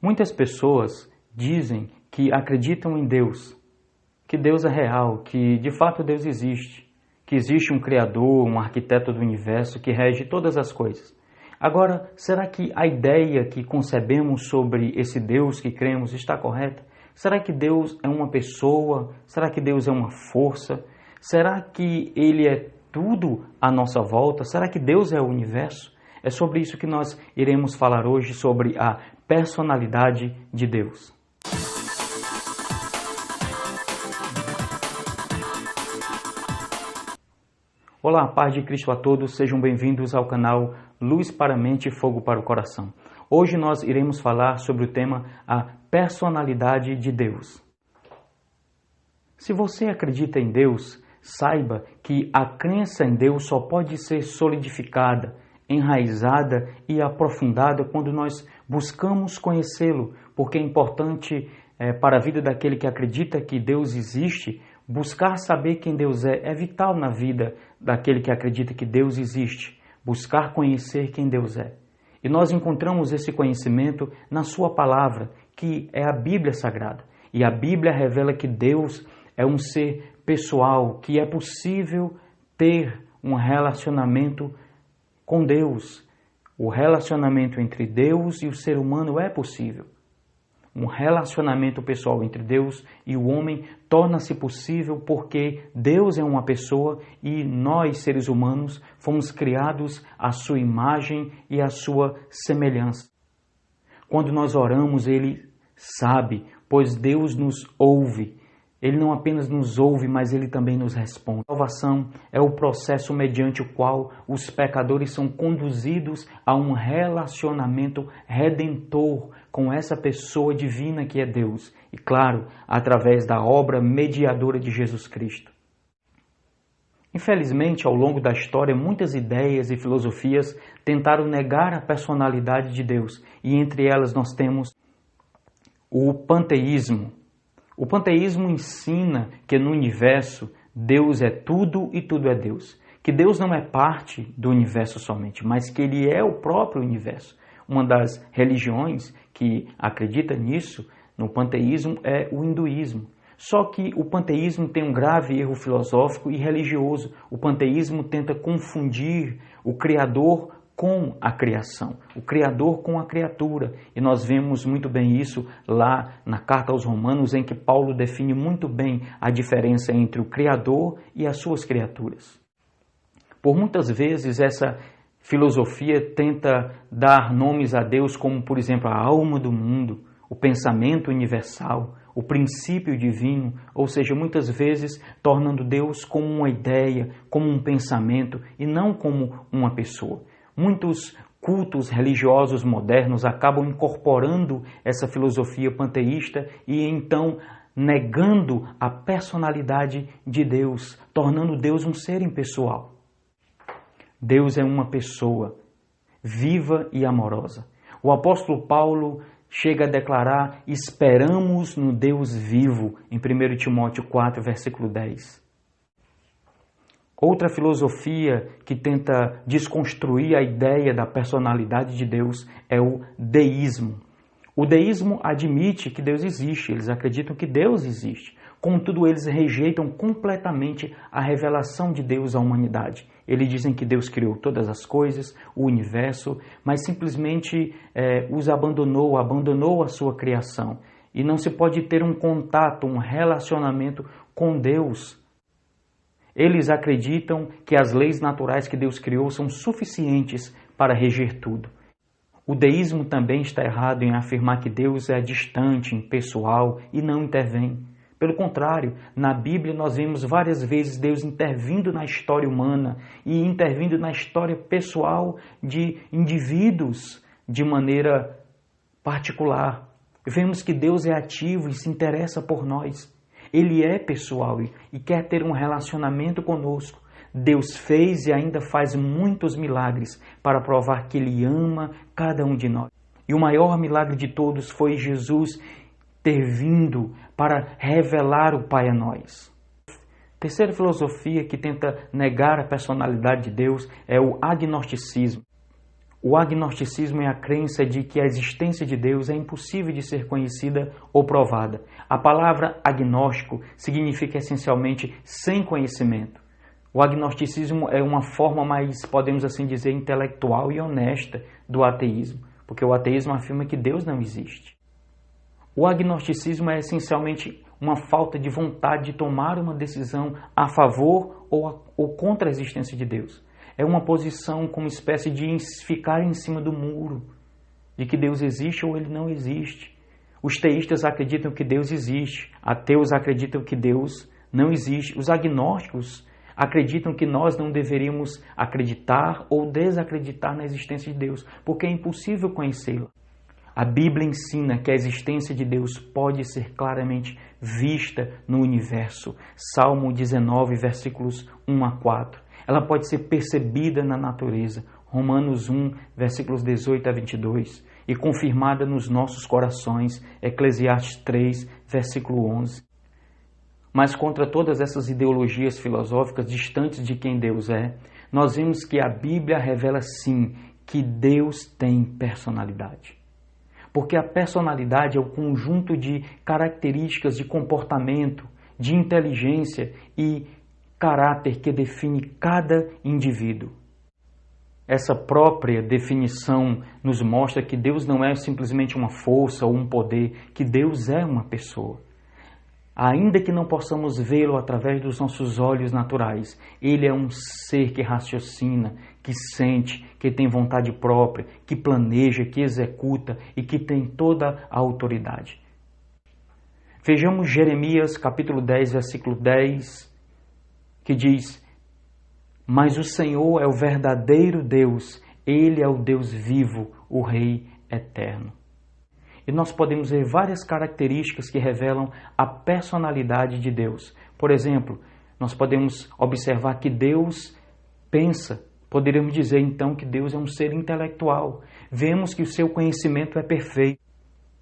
Muitas pessoas dizem que acreditam em Deus, que Deus é real, que de fato Deus existe, que existe um Criador, um arquiteto do universo que rege todas as coisas. Agora, será que a ideia que concebemos sobre esse Deus que cremos está correta? Será que Deus é uma pessoa? Será que Deus é uma força? Será que Ele é tudo à nossa volta? Será que Deus é o universo? É sobre isso que nós iremos falar hoje, sobre a personalidade de Deus. Olá, paz de Cristo a todos, sejam bem-vindos ao canal Luz para a Mente e Fogo para o Coração. Hoje nós iremos falar sobre o tema a personalidade de Deus. Se você acredita em Deus, saiba que a crença em Deus só pode ser solidificada, enraizada e aprofundada quando nós buscamos conhecê-lo, porque é importante para a vida daquele que acredita que Deus existe. Buscar saber quem Deus é vital na vida daquele que acredita que Deus existe. Buscar conhecer quem Deus é. E nós encontramos esse conhecimento na sua palavra, que é a Bíblia Sagrada. E a Bíblia revela que Deus é um ser pessoal, que é possível ter um relacionamento com Deus. O relacionamento entre Deus e o ser humano é possível. Um relacionamento pessoal entre Deus e o homem torna-se possível porque Deus é uma pessoa e nós, seres humanos, fomos criados à sua imagem e à sua semelhança. Quando nós oramos, Ele sabe, pois Deus nos ouve. Ele não apenas nos ouve, mas Ele também nos responde. A salvação é o processo mediante o qual os pecadores são conduzidos a um relacionamento redentor com essa pessoa divina que é Deus. E claro, através da obra mediadora de Jesus Cristo. Infelizmente, ao longo da história, muitas ideias e filosofias tentaram negar a personalidade de Deus. E entre elas nós temos o panteísmo. O panteísmo ensina que no universo Deus é tudo e tudo é Deus. Que Deus não é parte do universo somente, mas que Ele é o próprio universo. Uma das religiões que acredita nisso, no panteísmo, é o hinduísmo. Só que o panteísmo tem um grave erro filosófico e religioso. O panteísmo tenta confundir o Criador com a criação, o Criador com a criatura. E nós vemos muito bem isso lá na Carta aos Romanos, em que Paulo define muito bem a diferença entre o Criador e as suas criaturas. Por muitas vezes essa filosofia tenta dar nomes a Deus como, por exemplo, a alma do mundo, o pensamento universal, o princípio divino, ou seja, muitas vezes tornando Deus como uma ideia, como um pensamento e não como uma pessoa. Muitos cultos religiosos modernos acabam incorporando essa filosofia panteísta e então negando a personalidade de Deus, tornando Deus um ser impessoal. Deus é uma pessoa viva e amorosa. O apóstolo Paulo chega a declarar: esperamos no Deus vivo, em 1 Timóteo 4, versículo 10. Outra filosofia que tenta desconstruir a ideia da personalidade de Deus é o deísmo. O deísmo admite que Deus existe, eles acreditam que Deus existe. Contudo, eles rejeitam completamente a revelação de Deus à humanidade. Eles dizem que Deus criou todas as coisas, o universo, mas simplesmente os abandonou a sua criação. E não se pode ter um contato, um relacionamento com Deus. Eles acreditam que as leis naturais que Deus criou são suficientes para reger tudo. O deísmo também está errado em afirmar que Deus é distante, impessoal e não intervém. Pelo contrário, na Bíblia nós vemos várias vezes Deus intervindo na história humana e intervindo na história pessoal de indivíduos de maneira particular. Vemos que Deus é ativo e se interessa por nós. Ele é pessoal e quer ter um relacionamento conosco. Deus fez e ainda faz muitos milagres para provar que Ele ama cada um de nós. E o maior milagre de todos foi Jesus ter vindo para revelar o Pai a nós. Terceira filosofia que tenta negar a personalidade de Deus é o agnosticismo. O agnosticismo é a crença de que a existência de Deus é impossível de ser conhecida ou provada. A palavra agnóstico significa essencialmente sem conhecimento. O agnosticismo é uma forma mais, podemos assim dizer, intelectual e honesta do ateísmo, porque o ateísmo afirma que Deus não existe. O agnosticismo é essencialmente uma falta de vontade de tomar uma decisão a favor ou contra a existência de Deus. É uma posição como espécie de ficar em cima do muro, de que Deus existe ou ele não existe. Os teístas acreditam que Deus existe, ateus acreditam que Deus não existe. Os agnósticos acreditam que nós não deveríamos acreditar ou desacreditar na existência de Deus, porque é impossível conhecê-la. A Bíblia ensina que a existência de Deus pode ser claramente vista no universo. Salmo 19, versículos 1 a 4. Ela pode ser percebida na natureza. Romanos 1, versículos 18 a 22. E confirmada nos nossos corações. Eclesiastes 3, versículo 11. Mas contra todas essas ideologias filosóficas distantes de quem Deus é, nós vemos que a Bíblia revela sim que Deus tem personalidade. Porque a personalidade é o conjunto de características de comportamento, de inteligência e caráter que define cada indivíduo. Essa própria definição nos mostra que Deus não é simplesmente uma força ou um poder, que Deus é uma pessoa. Ainda que não possamos vê-lo através dos nossos olhos naturais, Ele é um ser que raciocina, que sente, que tem vontade própria, que planeja, que executa e que tem toda a autoridade. Vejamos Jeremias capítulo 10, versículo 10, que diz: Mas o Senhor é o verdadeiro Deus, Ele é o Deus vivo, o Rei eterno. E nós podemos ver várias características que revelam a personalidade de Deus. Por exemplo, nós podemos observar que Deus pensa. Poderíamos dizer então que Deus é um ser intelectual. Vemos que o seu conhecimento é perfeito.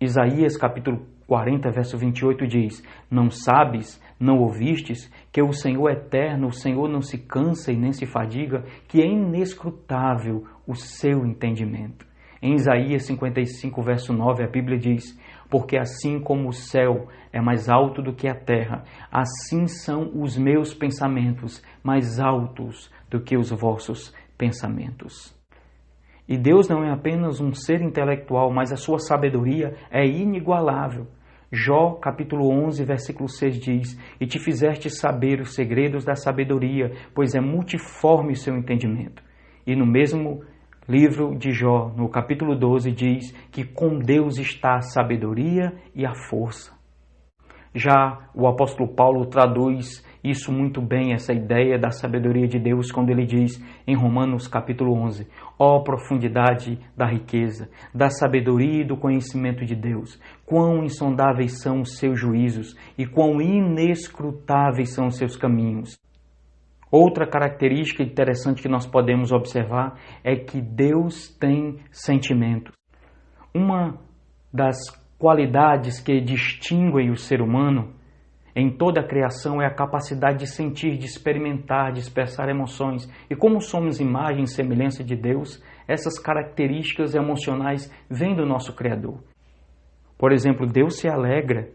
Isaías capítulo 40, verso 28 diz: Não sabes, não ouvistes, que o Senhor é eterno, o Senhor não se cansa e nem se fadiga, que é inescrutável o seu entendimento. Em Isaías 55, verso 9, a Bíblia diz: Porque assim como o céu é mais alto do que a terra, assim são os meus pensamentos mais altos do que os vossos pensamentos. E Deus não é apenas um ser intelectual, mas a sua sabedoria é inigualável. Jó, capítulo 11, versículo 6 diz: E te fizeste saber os segredos da sabedoria, pois é multiforme o seu entendimento. E no mesmo livro de Jó, no capítulo 12, diz que com Deus está a sabedoria e a força. Já o apóstolo Paulo traduz isso muito bem, essa ideia da sabedoria de Deus, quando ele diz em Romanos capítulo 11: Ó profundidade da riqueza, da sabedoria e do conhecimento de Deus, quão insondáveis são os seus juízos e quão inescrutáveis são os seus caminhos. Outra característica interessante que nós podemos observar é que Deus tem sentimentos. Uma das qualidades que distinguem o ser humano em toda a criação é a capacidade de sentir, de experimentar, de expressar emoções. E como somos imagem e semelhança de Deus, essas características emocionais vêm do nosso Criador. Por exemplo, Deus se alegra.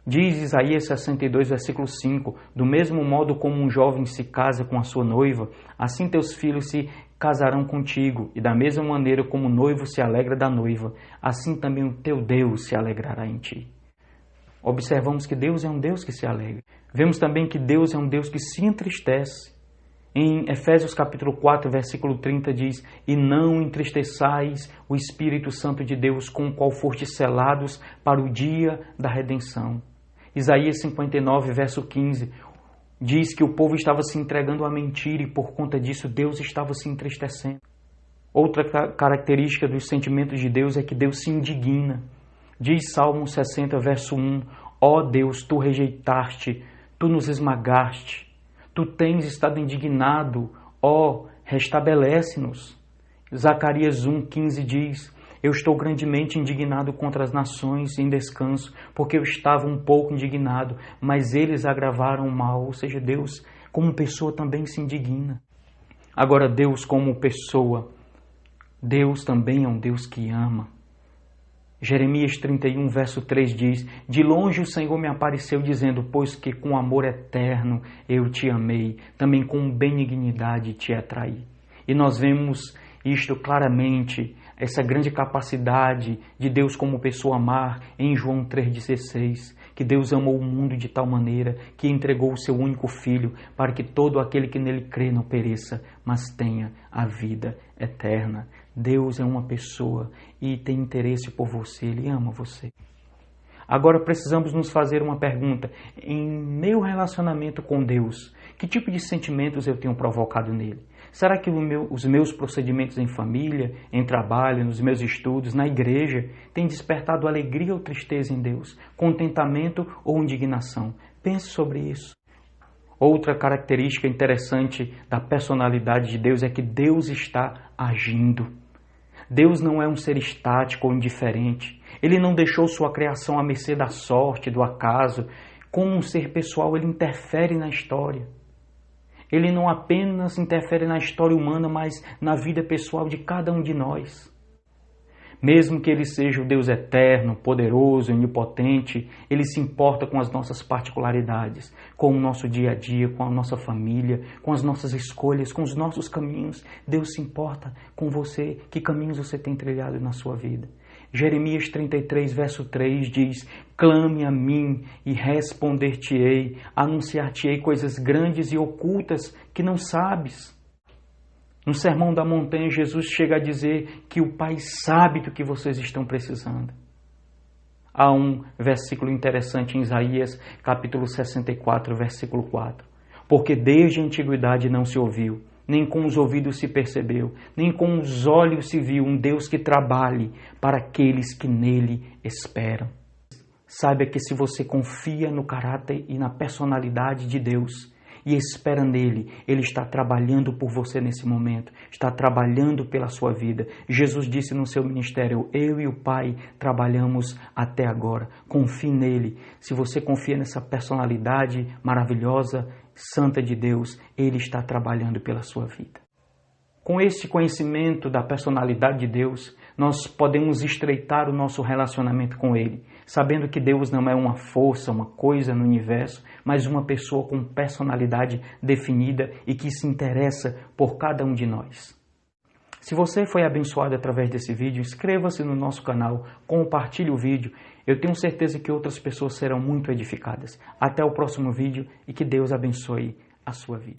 Diz Isaías 62, versículo 5, do mesmo modo como um jovem se casa com a sua noiva, assim teus filhos se casarão contigo, e da mesma maneira como o noivo se alegra da noiva, assim também o teu Deus se alegrará em ti. Observamos que Deus é um Deus que se alegra. Vemos também que Deus é um Deus que se entristece. Em Efésios capítulo 4, versículo 30 diz: E não entristeçais o Espírito Santo de Deus, com o qual fostes selados para o dia da redenção. Isaías 59, verso 15, diz que o povo estava se entregando à mentira e por conta disso Deus estava se entristecendo. Outra característica dos sentimentos de Deus é que Deus se indigna. Diz Salmo 60, verso 1, Ó Deus, tu rejeitaste, tu nos esmagaste, tu tens estado indignado, ó, restabelece-nos. Zacarias 1, 15 diz, eu estou grandemente indignado contra as nações em descanso, porque eu estava um pouco indignado, mas eles agravaram o mal. Ou seja, Deus como pessoa também se indigna. Agora Deus como pessoa, Deus também é um Deus que ama. Jeremias 31, verso 3 diz: de longe o Senhor me apareceu dizendo, pois que com amor eterno eu te amei, também com benignidade te atraí. E nós vemos isto claramente, essa grande capacidade de Deus como pessoa amar em João 3,16, que Deus amou o mundo de tal maneira que entregou o seu único Filho para que todo aquele que nele crê não pereça, mas tenha a vida eterna. Deus é uma pessoa e tem interesse por você, Ele ama você. Agora precisamos nos fazer uma pergunta: em meu relacionamento com Deus, que tipo de sentimentos eu tenho provocado nele? Será que os meus procedimentos em família, em trabalho, nos meus estudos, na igreja, têm despertado alegria ou tristeza em Deus, contentamento ou indignação? Pense sobre isso. Outra característica interessante da personalidade de Deus é que Deus está agindo. Deus não é um ser estático ou indiferente. Ele não deixou sua criação à mercê da sorte, do acaso. Como um ser pessoal, ele interfere na história. Ele não apenas interfere na história humana, mas na vida pessoal de cada um de nós. Mesmo que Ele seja o Deus eterno, poderoso, onipotente, Ele se importa com as nossas particularidades, com o nosso dia a dia, com a nossa família, com as nossas escolhas, com os nossos caminhos. Deus se importa com você, que caminhos você tem trilhado na sua vida. Jeremias 33, verso 3 diz: clame a mim e responder-te-ei, anunciar-te-ei coisas grandes e ocultas que não sabes. No Sermão da Montanha, Jesus chega a dizer que o Pai sabe do que vocês estão precisando. Há um versículo interessante em Isaías, capítulo 64, versículo 4. Porque desde a antiguidade não se ouviu, nem com os ouvidos se percebeu, nem com os olhos se viu um Deus que trabalhe para aqueles que nele esperam. Saiba que se você confia no caráter e na personalidade de Deus e espera nele, Ele está trabalhando por você nesse momento, está trabalhando pela sua vida. Jesus disse no seu ministério: eu e o Pai trabalhamos até agora. Confie nele. Se você confia nessa personalidade maravilhosa, santa de Deus, Ele está trabalhando pela sua vida. Com esse conhecimento da personalidade de Deus, nós podemos estreitar o nosso relacionamento com Ele, sabendo que Deus não é uma força, uma coisa no universo, mas uma pessoa com personalidade definida e que se interessa por cada um de nós. Se você foi abençoado através desse vídeo, inscreva-se no nosso canal, compartilhe o vídeo. Eu tenho certeza que outras pessoas serão muito edificadas. Até o próximo vídeo e que Deus abençoe a sua vida.